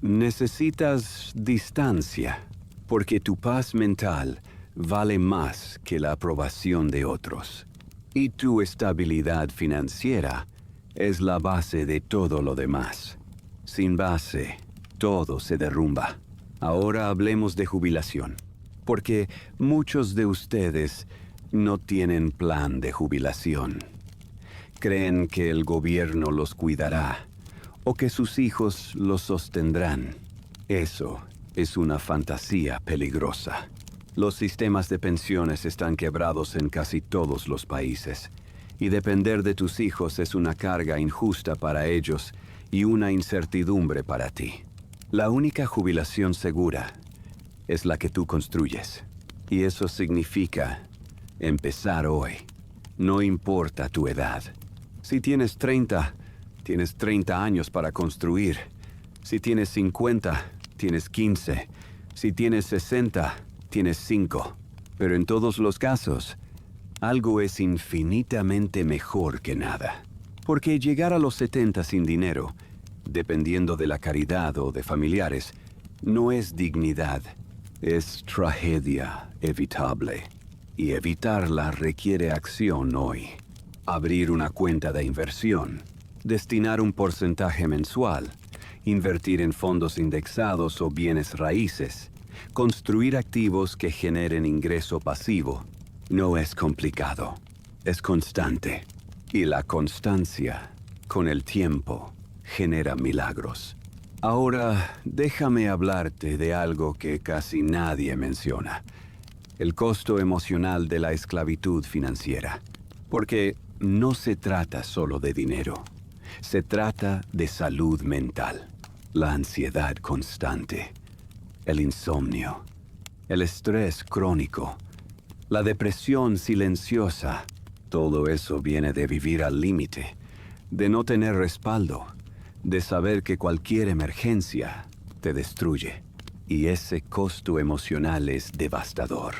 necesitas distancia, porque tu paz mental vale más que la aprobación de otros. Y tu estabilidad financiera es la base de todo lo demás. Sin base, todo se derrumba. Ahora hablemos de jubilación, porque muchos de ustedes no tienen plan de jubilación. Creen que el gobierno los cuidará o que sus hijos los sostendrán. Eso es una fantasía peligrosa. Los sistemas de pensiones están quebrados en casi todos los países, y depender de tus hijos es una carga injusta para ellos y una incertidumbre para ti. La única jubilación segura es la que tú construyes, y eso significa empezar hoy. No importa tu edad. Si tienes 30, tienes 30 años para construir. Si tienes 50, tienes 15. Si tienes 60, tienes 5. Pero en todos los casos, algo es infinitamente mejor que nada. Porque llegar a los 70 sin dinero, dependiendo de la caridad o de familiares, no es dignidad, es tragedia evitable. Y evitarla requiere acción hoy. Abrir una cuenta de inversión, destinar un porcentaje mensual, invertir en fondos indexados o bienes raíces, construir activos que generen ingreso pasivo. No es complicado, es constante. Y la constancia, con el tiempo, genera milagros. Ahora, déjame hablarte de algo que casi nadie menciona: el costo emocional de la esclavitud financiera. Porque no se trata solo de dinero, se trata de salud mental, la ansiedad constante, el insomnio, el estrés crónico, la depresión silenciosa. Todo eso viene de vivir al límite, de no tener respaldo, de saber que cualquier emergencia te destruye. Y ese costo emocional es devastador.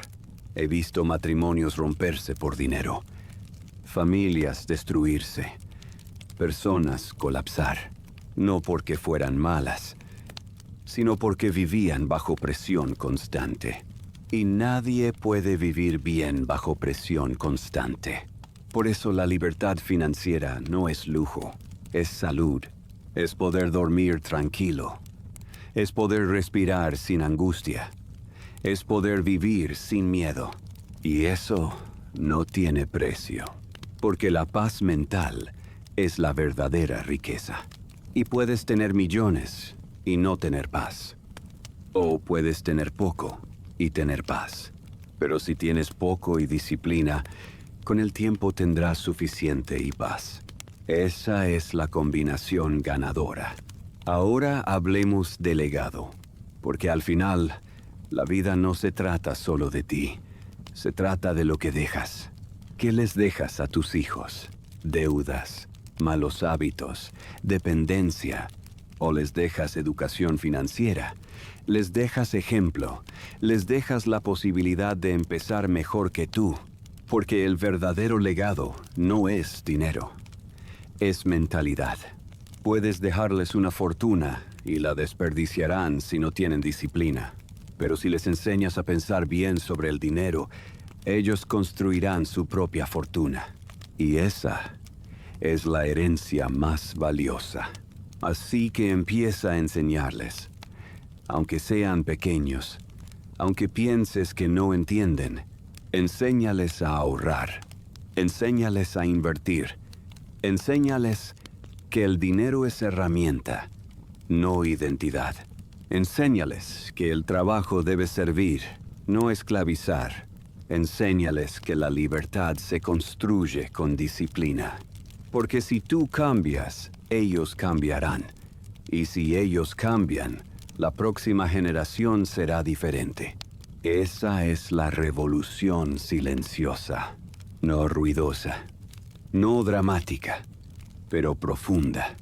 He visto matrimonios romperse por dinero, familias destruirse, personas colapsar, no porque fueran malas, sino porque vivían bajo presión constante. Y nadie puede vivir bien bajo presión constante. Por eso la libertad financiera no es lujo, es salud, es poder dormir tranquilo, es poder respirar sin angustia, es poder vivir sin miedo. Y eso no tiene precio, porque la paz mental es la verdadera riqueza. Y puedes tener millones y no tener paz. O puedes tener poco y tener paz. Pero si tienes poco y disciplina, con el tiempo tendrás suficiente y paz. Esa es la combinación ganadora. Ahora hablemos de legado, porque al final, la vida no se trata solo de ti. Se trata de lo que dejas. ¿Qué les dejas a tus hijos? ¿Deudas, malos hábitos, dependencia? ¿O les dejas educación financiera? Les dejas ejemplo, les dejas la posibilidad de empezar mejor que tú, porque el verdadero legado no es dinero, es mentalidad. Puedes dejarles una fortuna y la desperdiciarán si no tienen disciplina, pero si les enseñas a pensar bien sobre el dinero, ellos construirán su propia fortuna, y esa es la herencia más valiosa. Así que empieza a enseñarles. Aunque sean pequeños, aunque pienses que no entienden, enséñales a ahorrar, enséñales a invertir, enséñales que el dinero es herramienta, no identidad. Enséñales que el trabajo debe servir, no esclavizar. Enséñales que la libertad se construye con disciplina. Porque si tú cambias, ellos cambiarán. Y si ellos cambian, la próxima generación será diferente. Esa es la revolución silenciosa, no ruidosa, no dramática, pero profunda.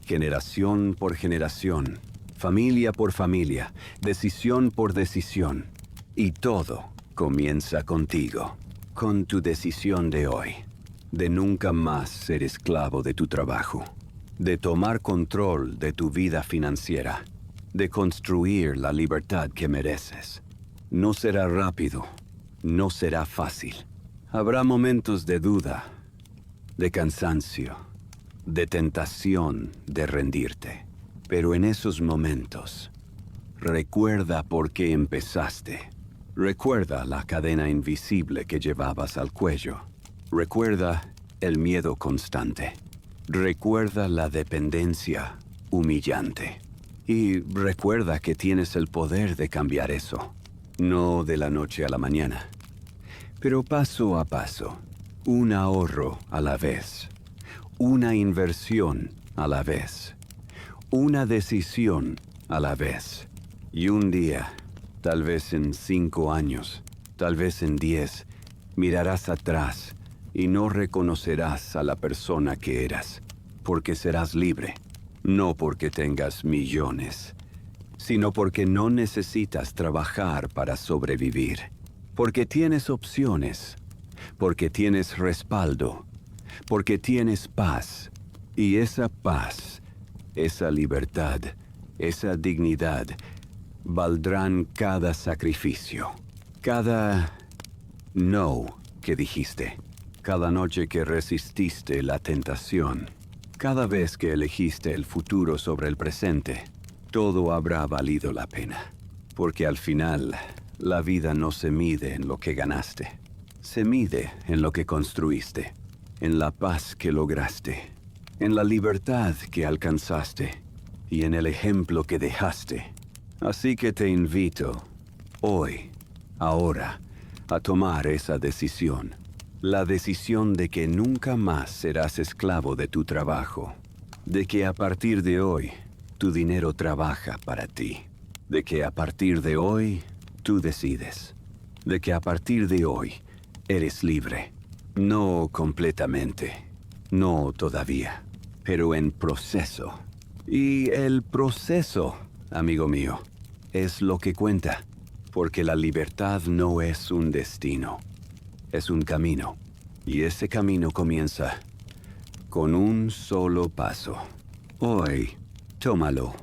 Generación por generación, familia por familia, decisión por decisión. Y todo comienza contigo, con tu decisión de hoy, de nunca más ser esclavo de tu trabajo, de tomar control de tu vida financiera, de construir la libertad que mereces. No será rápido, no será fácil. Habrá momentos de duda, de cansancio, de tentación de rendirte. Pero en esos momentos, recuerda por qué empezaste. Recuerda la cadena invisible que llevabas al cuello. Recuerda el miedo constante. Recuerda la dependencia humillante. Y recuerda que tienes el poder de cambiar eso. No de la noche a la mañana, pero paso a paso. Un ahorro a la vez. Una inversión a la vez. Una decisión a la vez. Y un día, tal vez en 5 años, tal vez en 10, mirarás atrás y no reconocerás a la persona que eras, porque serás libre. No porque tengas millones, sino porque no necesitas trabajar para sobrevivir. Porque tienes opciones, porque tienes respaldo, porque tienes paz. Y esa paz, esa libertad, esa dignidad, valdrán cada sacrificio, cada no que dijiste, cada noche que resististe la tentación. Cada vez que elegiste el futuro sobre el presente, todo habrá valido la pena. Porque al final, la vida no se mide en lo que ganaste. Se mide en lo que construiste, en la paz que lograste, en la libertad que alcanzaste y en el ejemplo que dejaste. Así que te invito, hoy, ahora, a tomar esa decisión. La decisión de que nunca más serás esclavo de tu trabajo. De que a partir de hoy, tu dinero trabaja para ti. De que a partir de hoy, tú decides. De que a partir de hoy, eres libre. No completamente. No todavía. Pero en proceso. Y el proceso, amigo mío, es lo que cuenta. Porque la libertad no es un destino. Es un camino, y ese camino comienza con un solo paso. Hoy, tómalo.